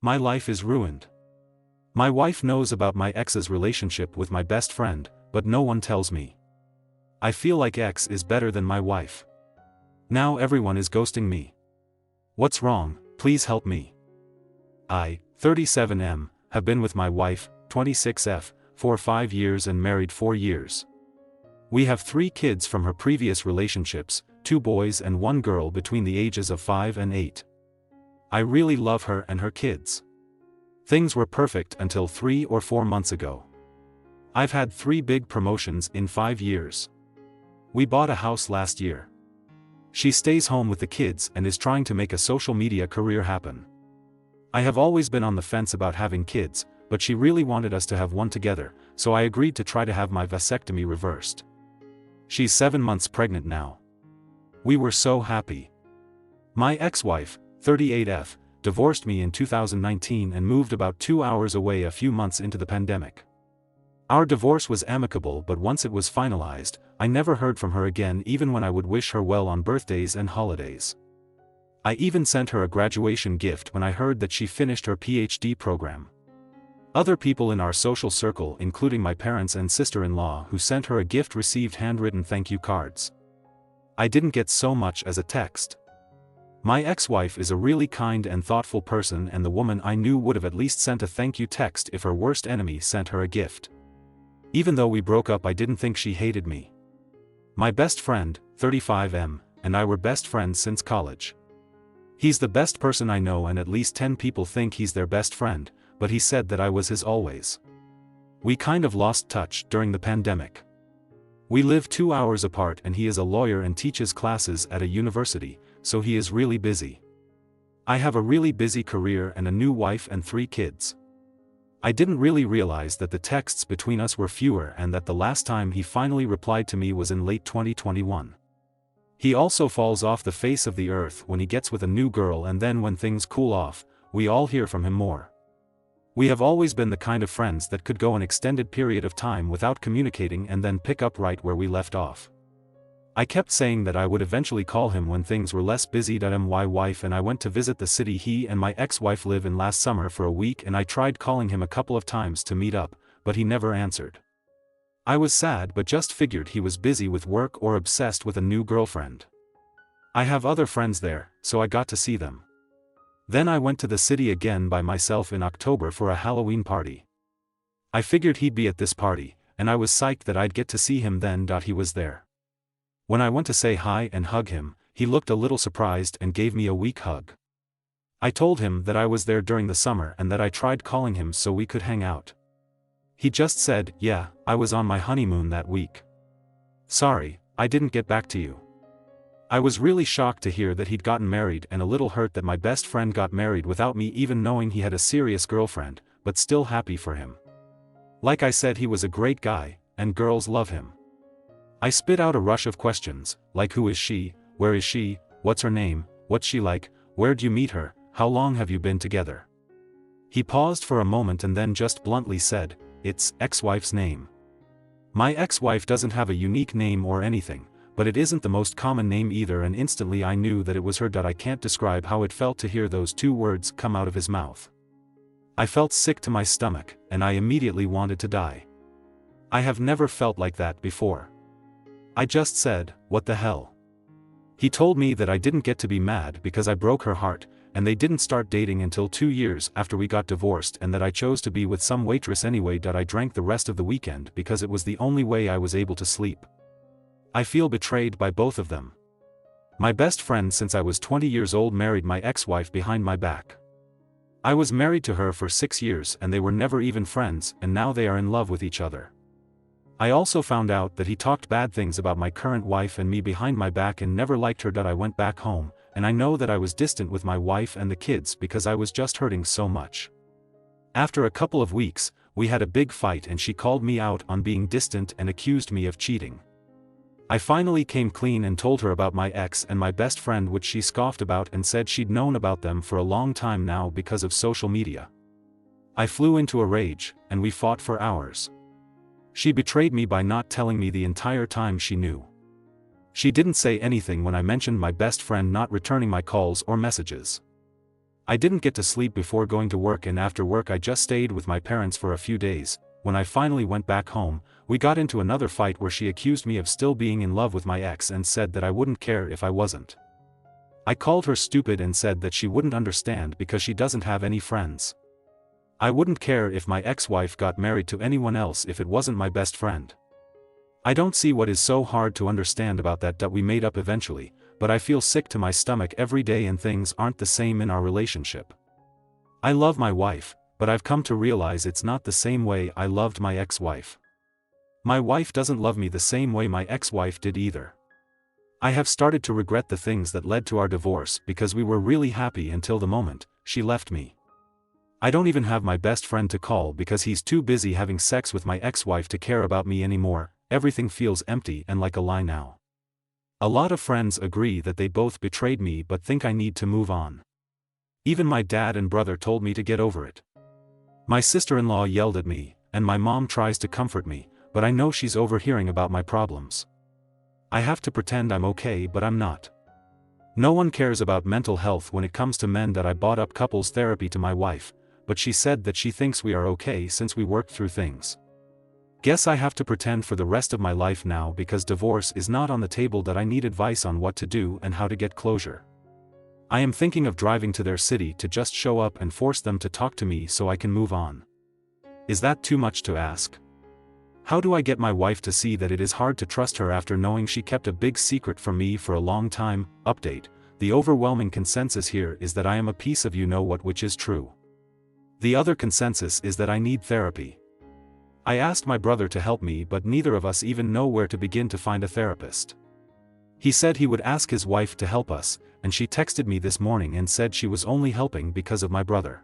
My life is ruined. My wife knows about my ex's relationship with my best friend, but no one tells me. I feel like ex is better than my wife. Now everyone is ghosting me. What's wrong? Please help me. I, 37M, have been with my wife, 26F, for 5 years and married 4 years. We have 3 kids from her previous relationships, 2 boys and 1 girl between the ages of 5 and 8. I really love her and her kids. Things were perfect until 3 or 4 months ago. I've had 3 big promotions in 5 years. We bought a house last year. She stays home with the kids and is trying to make a social media career happen. I have always been on the fence about having kids, but she really wanted us to have one together, so I agreed to try to have my vasectomy reversed. She's 7 months pregnant now. We were so happy. My ex-wife, 38F, divorced me in 2019 and moved about 2 hours away a few months into the pandemic. Our divorce was amicable, but once it was finalized, I never heard from her again, even when I would wish her well on birthdays and holidays. I even sent her a graduation gift when I heard that she finished her PhD program. Other people in our social circle, including my parents and sister-in-law who sent her a gift, received handwritten thank you cards. I didn't get so much as a text. My ex-wife is a really kind and thoughtful person, and the woman I knew would have at least sent a thank you text if her worst enemy sent her a gift. Even though we broke up, I didn't think she hated me. My best friend, 35M, and I were best friends since college. He's the best person I know, and at least 10 people think he's their best friend, but he said that I was his always. We kind of lost touch during the pandemic. We live 2 hours apart, and he is a lawyer and teaches classes at a university, so he is really busy. I have a really busy career and a new wife and 3 kids. I didn't really realize that the texts between us were fewer, and that the last time he finally replied to me was in late 2021. He also falls off the face of the earth when he gets with a new girl, and then when things cool off, we all hear from him more. We have always been the kind of friends that could go an extended period of time without communicating and then pick up right where we left off. I kept saying that I would eventually call him when things were less busy. My wife and I went to visit the city he and my ex-wife live in last summer for a week, and I tried calling him a couple of times to meet up, but he never answered. I was sad, but just figured he was busy with work or obsessed with a new girlfriend. I have other friends there, so I got to see them. Then I went to the city again by myself in October for a Halloween party. I figured he'd be at this party, and I was psyched that I'd get to see him then. He was there. When I went to say hi and hug him, he looked a little surprised and gave me a weak hug. I told him that I was there during the summer and that I tried calling him so we could hang out. He just said, "Yeah, I was on my honeymoon that week. Sorry, I didn't get back to you." I was really shocked to hear that he'd gotten married, and a little hurt that my best friend got married without me even knowing he had a serious girlfriend, but still happy for him. Like I said, he was a great guy, and girls love him. I spit out a rush of questions, like who is she, where is she, what's her name, what's she like, where'd you meet her, how long have you been together? He paused for a moment and then just bluntly said, "It's ex-wife's name." My ex-wife doesn't have a unique name or anything, but it isn't the most common name either, and instantly I knew that it was her. I can't describe how it felt to hear those 2 words come out of his mouth. I felt sick to my stomach, and I immediately wanted to die. I have never felt like that before. I just said, "What the hell?" He told me that I didn't get to be mad because I broke her heart, and they didn't start dating until 2 years after we got divorced, and that I chose to be with some waitress anyway. I drank the rest of the weekend because it was the only way I was able to sleep. I feel betrayed by both of them. My best friend since I was 20 years old married my ex-wife behind my back. I was married to her for 6 years and they were never even friends, and now they are in love with each other. I also found out that he talked bad things about my current wife and me behind my back and never liked her. I went back home, and I know that I was distant with my wife and the kids because I was just hurting so much. After a couple of weeks, we had a big fight and she called me out on being distant and accused me of cheating. I finally came clean and told her about my ex and my best friend, which she scoffed about and said she'd known about them for a long time now because of social media. I flew into a rage, and we fought for hours. She betrayed me by not telling me the entire time she knew. She didn't say anything when I mentioned my best friend not returning my calls or messages. I didn't get to sleep before going to work, and after work I just stayed with my parents for a few days. When I finally went back home, we got into another fight where she accused me of still being in love with my ex and said that I wouldn't care if I wasn't. I called her stupid and said that she wouldn't understand because she doesn't have any friends. I wouldn't care if my ex-wife got married to anyone else if it wasn't my best friend. I don't see what is so hard to understand about that we made up eventually, but I feel sick to my stomach every day and things aren't the same in our relationship. I love my wife, but I've come to realize it's not the same way I loved my ex-wife. My wife doesn't love me the same way my ex-wife did either. I have started to regret the things that led to our divorce because we were really happy until the moment she left me. I don't even have my best friend to call because he's too busy having sex with my ex-wife to care about me anymore. Everything feels empty and like a lie now. A lot of friends agree that they both betrayed me but think I need to move on. Even my dad and brother told me to get over it. My sister-in-law yelled at me, and my mom tries to comfort me, but I know she's overhearing about my problems. I have to pretend I'm okay, but I'm not. No one cares about mental health when it comes to men. That I bought up couples therapy to my wife, but she said that she thinks we are okay since we worked through things. Guess I have to pretend for the rest of my life now because divorce is not on the table. That I need advice on what to do and how to get closure. I am thinking of driving to their city to just show up and force them to talk to me so I can move on. Is that too much to ask? How do I get my wife to see that it is hard to trust her after knowing she kept a big secret from me for a long time? Update: the overwhelming consensus here is that I am a piece of you-know-what, which is true. The other consensus is that I need therapy. I asked my brother to help me, but neither of us even know where to begin to find a therapist. He said he would ask his wife to help us, and she texted me this morning and said she was only helping because of my brother.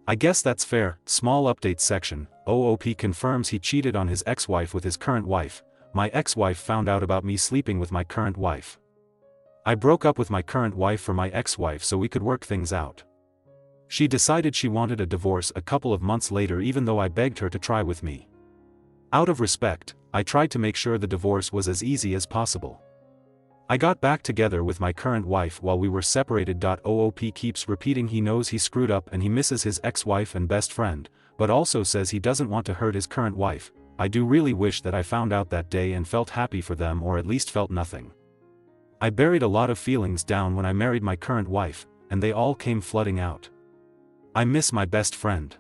I guess that's fair. Small update section: OOP confirms he cheated on his ex-wife with his current wife. My ex-wife found out about me sleeping with my current wife. I broke up with my current wife for my ex-wife so we could work things out. She decided she wanted a divorce a couple of months later, even though I begged her to try with me. Out of respect, I tried to make sure the divorce was as easy as possible. I got back together with my current wife while we were separated. OOP keeps repeating he knows he screwed up and he misses his ex-wife and best friend, but also says he doesn't want to hurt his current wife. I do really wish that I found out that day and felt happy for them, or at least felt nothing. I buried a lot of feelings down when I married my current wife, and they all came flooding out. I miss my best friend.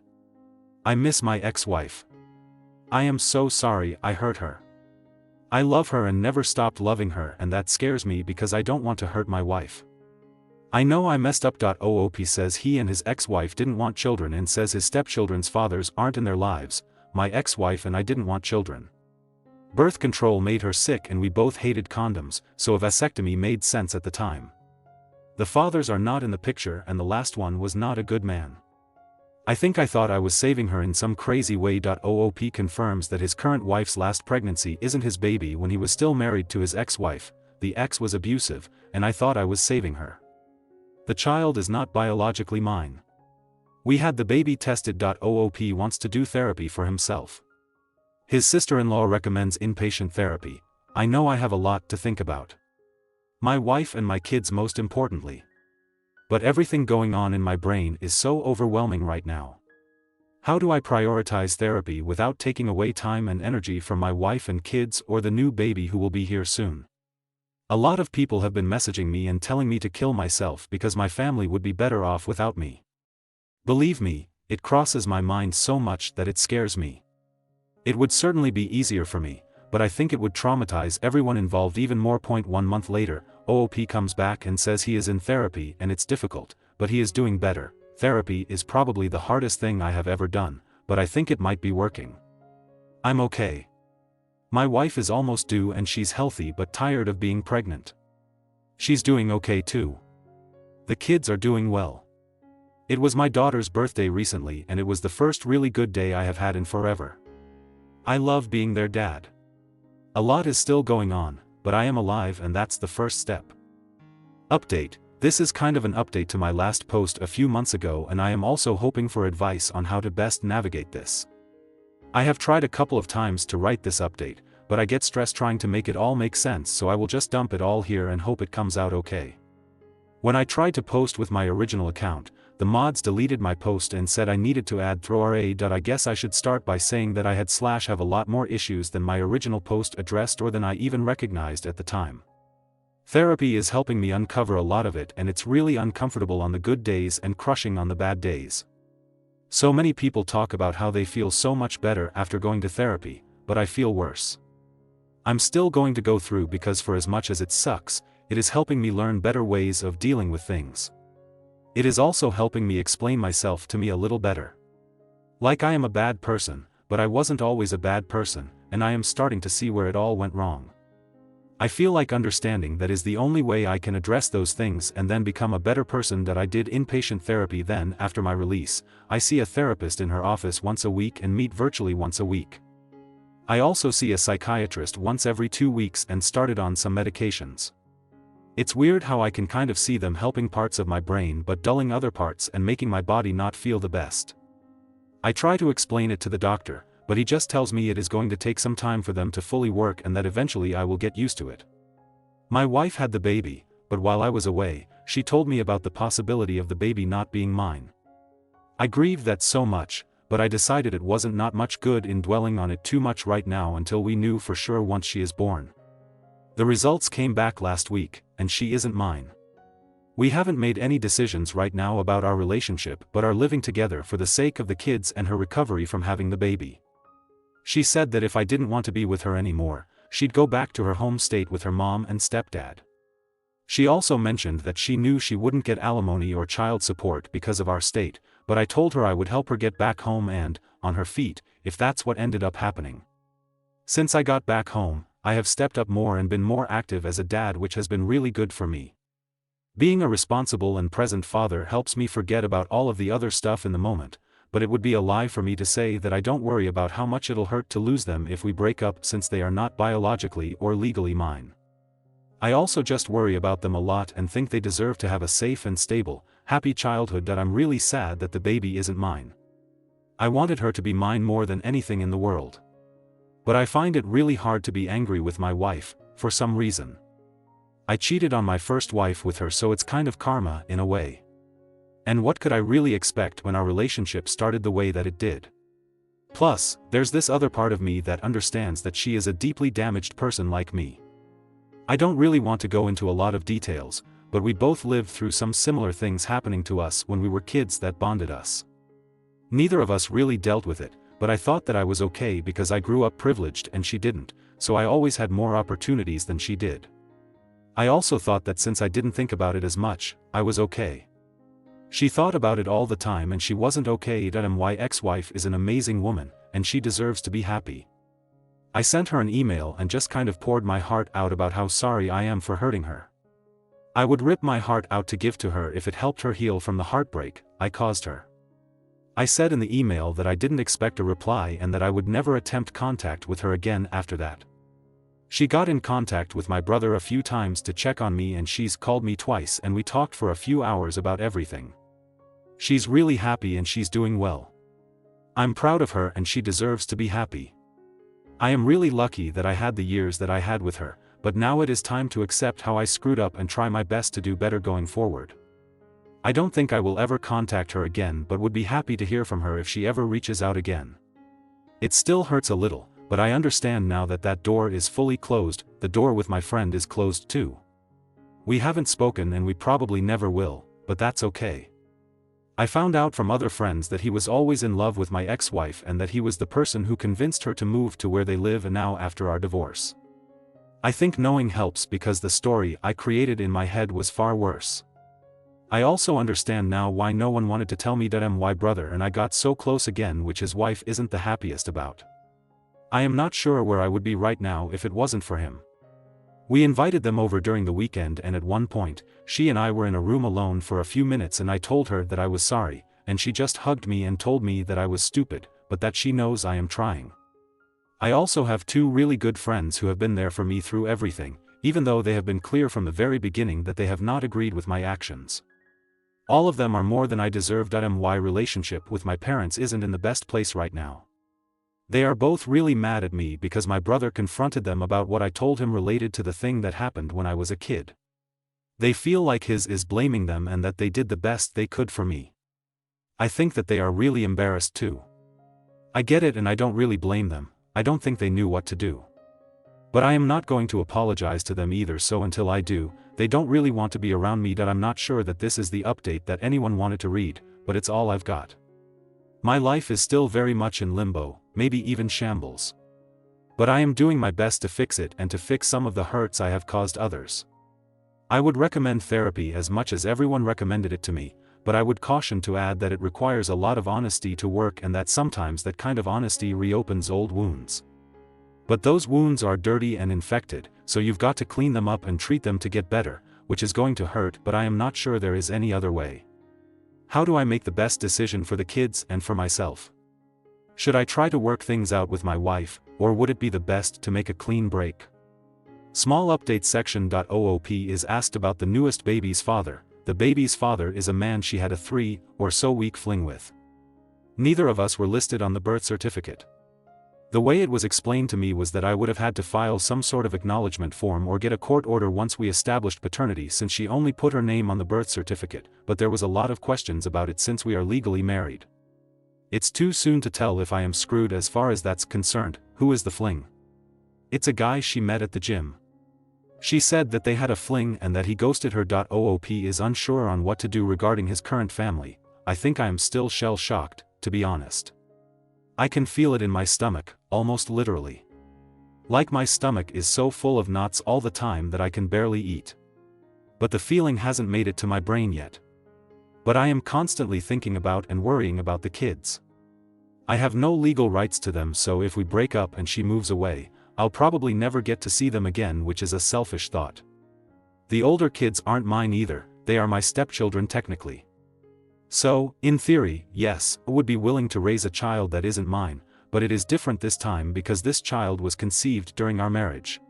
I miss my ex-wife. I am so sorry I hurt her. I love her and never stopped loving her, and that scares me because I don't want to hurt my wife. I know I messed up. OOP says he and his ex-wife didn't want children and says his stepchildren's fathers aren't in their lives. My ex-wife and I didn't want children. Birth control made her sick and we both hated condoms, so a vasectomy made sense at the time. The fathers are not in the picture and the last one was not a good man. I think I thought I was saving her in some crazy way. OOP confirms that his current wife's last pregnancy isn't his baby when he was still married to his ex-wife. The ex was abusive, and I thought I was saving her. The child is not biologically mine. We had the baby tested. OOP wants to do therapy for himself. His sister-in-law recommends inpatient therapy. I know I have a lot to think about. My wife and my kids most importantly. But everything going on in my brain is so overwhelming right now. How do I prioritize therapy without taking away time and energy from my wife and kids or the new baby who will be here soon? A lot of people have been messaging me and telling me to kill myself because my family would be better off without me. Believe me, it crosses my mind so much that it scares me. It would certainly be easier for me, but I think it would traumatize everyone involved even more. 1 month later, OOP comes back and says he is in therapy and it's difficult, but he is doing better. Therapy is probably the hardest thing I have ever done, but I think it might be working. I'm okay. My wife is almost due and she's healthy but tired of being pregnant. She's doing okay too. The kids are doing well. It was my daughter's birthday recently and it was the first really good day I have had in forever. I love being their dad. A lot is still going on, but I am alive and that's the first step. Update: this is kind of an update to my last post a few months ago and I am also hoping for advice on how to best navigate this. I have tried a couple of times to write this update, but I get stressed trying to make it all make sense, so I will just dump it all here and hope it comes out okay. When I tried to post with my original account, the mods deleted my post and said I needed to add throw. I guess I should start by saying that I have a lot more issues than my original post addressed or than I even recognized at the time. Therapy is helping me uncover a lot of it, and it's really uncomfortable on the good days and crushing on the bad days. So many people talk about how they feel so much better after going to therapy, but I feel worse. I'm still going to go through because for as much as it sucks, it is helping me learn better ways of dealing with things. It is also helping me explain myself to me a little better. Like I am a bad person, but I wasn't always a bad person, and I am starting to see where it all went wrong. I feel like understanding that is the only way I can address those things and then become a better person. That I did inpatient therapy. Then, after my release, I see a therapist in her office once a week and meet virtually once a week. I also see a psychiatrist once every 2 weeks and started on some medications. It's weird how I can kind of see them helping parts of my brain but dulling other parts and making my body not feel the best. I try to explain it to the doctor, but he just tells me it is going to take some time for them to fully work and that eventually I will get used to it. My wife had the baby, but while I was away, she told me about the possibility of the baby not being mine. I grieved that so much, but I decided it wasn't not much good in dwelling on it too much right now until we knew for sure once she is born. The results came back last week, and she isn't mine. We haven't made any decisions right now about our relationship but are living together for the sake of the kids and her recovery from having the baby. She said that if I didn't want to be with her anymore, she'd go back to her home state with her mom and stepdad. She also mentioned that she knew she wouldn't get alimony or child support because of our state, but I told her I would help her get back home and, on her feet, if that's what ended up happening. Since I got back home, I have stepped up more and been more active as a dad, which has been really good for me. Being a responsible and present father helps me forget about all of the other stuff in the moment, but it would be a lie for me to say that I don't worry about how much it'll hurt to lose them if we break up, since they are not biologically or legally mine. I also just worry about them a lot and think they deserve to have a safe and stable, happy childhood. That I'm really sad that the baby isn't mine. I wanted her to be mine more than anything in the world. But I find it really hard to be angry with my wife, for some reason. I cheated on my first wife with her, so it's kind of karma in a way. And what could I really expect when our relationship started the way that it did? Plus, there's this other part of me that understands that she is a deeply damaged person like me. I don't really want to go into a lot of details, but we both lived through some similar things happening to us when we were kids that bonded us. Neither of us really dealt with it, but I thought that I was okay because I grew up privileged and she didn't, so I always had more opportunities than she did. I also thought that since I didn't think about it as much, I was okay. She thought about it all the time and she wasn't okay. My ex-wife is an amazing woman, and she deserves to be happy. I sent her an email and just kind of poured my heart out about how sorry I am for hurting her. I would rip my heart out to give to her if it helped her heal from the heartbreak I caused her. I said in the email that I didn't expect a reply and that I would never attempt contact with her again after that. She got in contact with my brother a few times to check on me, and she's called me twice and we talked for a few hours about everything. She's really happy and she's doing well. I'm proud of her and she deserves to be happy. I am really lucky that I had the years that I had with her, but now it is time to accept how I screwed up and try my best to do better going forward. I don't think I will ever contact her again, but would be happy to hear from her if she ever reaches out again. It still hurts a little, but I understand now that that door is fully closed. The door with my friend is closed too. We haven't spoken and we probably never will, but that's okay. I found out from other friends that he was always in love with my ex-wife and that he was the person who convinced her to move to where they live now after our divorce. I think knowing helps because the story I created in my head was far worse. I also understand now why no one wanted to tell me that my brother and I got so close again, which his wife isn't the happiest about. I am not sure where I would be right now if it wasn't for him. We invited them over during the weekend, and at one point, she and I were in a room alone for a few minutes and I told her that I was sorry, and she just hugged me and told me that I was stupid, but that she knows I am trying. I also have 2 really good friends who have been there for me through everything, even though they have been clear from the very beginning that they have not agreed with my actions. All of them are more than I deserve. My relationship with my parents isn't in the best place right now. They are both really mad at me because my brother confronted them about what I told him related to the thing that happened when I was a kid. They feel like his is blaming them and that they did the best they could for me. I think that they are really embarrassed too. I get it and I don't really blame them, I don't think they knew what to do. But I am not going to apologize to them either, so until I do, they don't really want to be around me. I'm not sure that this is the update that anyone wanted to read, but it's all I've got. My life is still very much in limbo, maybe even shambles. But I am doing my best to fix it and to fix some of the hurts I have caused others. I would recommend therapy as much as everyone recommended it to me, but I would caution to add that it requires a lot of honesty to work and that sometimes that kind of honesty reopens old wounds. But those wounds are dirty and infected, so you've got to clean them up and treat them to get better, which is going to hurt, but I am not sure there is any other way. How do I make the best decision for the kids and for myself? Should I try to work things out with my wife, or would it be the best to make a clean break? Small update section.oop is asked about the newest baby's father. The baby's father is a man she had a 3 or so week fling with. Neither of us were listed on the birth certificate. The way it was explained to me was that I would have had to file some sort of acknowledgement form or get a court order once we established paternity, since she only put her name on the birth certificate, but there was a lot of questions about it since we are legally married. It's too soon to tell if I am screwed as far as that's concerned. Who is the fling? It's a guy she met at the gym. She said that they had a fling and that he ghosted her. OOP is unsure on what to do regarding his current family. I think I am still shell-shocked, to be honest. I can feel it in my stomach, almost literally. Like my stomach is so full of knots all the time that I can barely eat. But the feeling hasn't made it to my brain yet. But I am constantly thinking about and worrying about the kids. I have no legal rights to them, so if we break up and she moves away, I'll probably never get to see them again, which is a selfish thought. The older kids aren't mine either, they are my stepchildren technically. So, in theory, yes, I would be willing to raise a child that isn't mine, but it is different this time because this child was conceived during our marriage.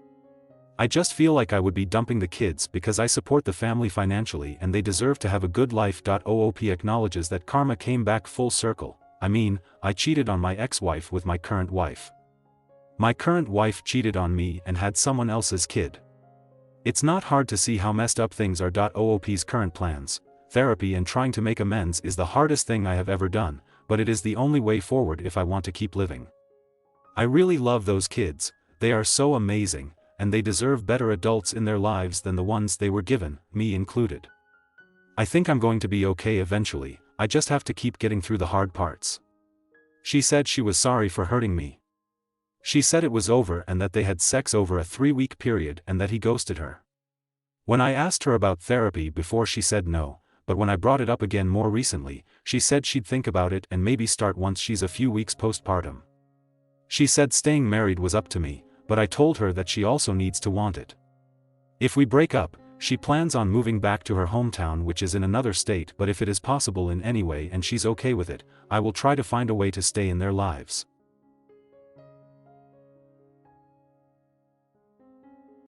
I just feel like I would be dumping the kids because I support the family financially and they deserve to have a good life. OOP acknowledges that karma came back full circle. I mean, I cheated on my ex-wife with my current wife. My current wife cheated on me and had someone else's kid. It's not hard to see how messed up things are. OOP's current plans. Therapy and trying to make amends is the hardest thing I have ever done, but it is the only way forward if I want to keep living. I really love those kids, they are so amazing, and they deserve better adults in their lives than the ones they were given, me included. I think I'm going to be okay eventually, I just have to keep getting through the hard parts. She said she was sorry for hurting me. She said it was over and that they had sex over a 3-week period and that he ghosted her. When I asked her about therapy before, she said no. But when I brought it up again more recently, she said she'd think about it and maybe start once she's a few weeks postpartum. She said staying married was up to me, but I told her that she also needs to want it. If we break up, she plans on moving back to her hometown, which is in another state, but if it is possible in any way and she's okay with it, I will try to find a way to stay in their lives.